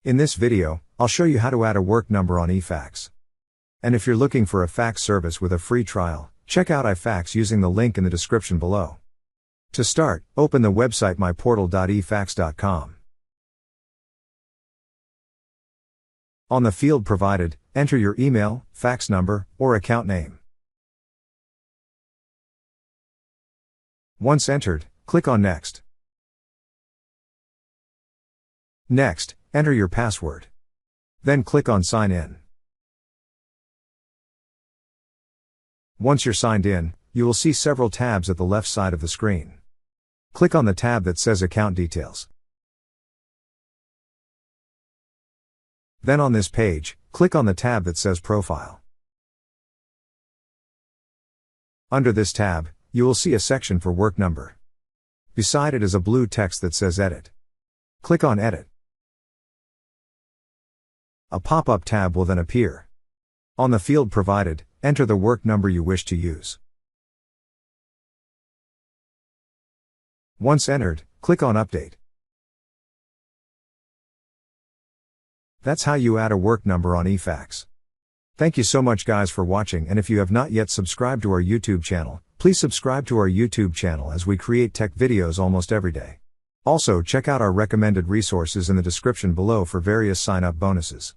In this video, I'll show you how to add a work number on eFax. And if you're looking for a fax service with a free trial, check out eFax using the link in the description below. To start, open the website myportal.efax.com. On the field provided, enter your email, fax number, or account name. Once entered, click on Next. Next, enter your password. Then click on Sign In. Once you're signed in, you will see several tabs at the left side of the screen. Click on the tab that says Account Details. Then on this page, click on the tab that says Profile. Under this tab, you will see a section for work number. Beside it is a blue text that says Edit. Click on Edit. A pop-up tab will then appear. On the field provided, enter the work number you wish to use. Once entered, click on Update. That's how you add a work number on eFax. Thank you so much guys for watching, and if you have not yet subscribed to our YouTube channel, please subscribe to our YouTube channel as we create tech videos almost every day. Also check out our recommended resources in the description below for various sign-up bonuses.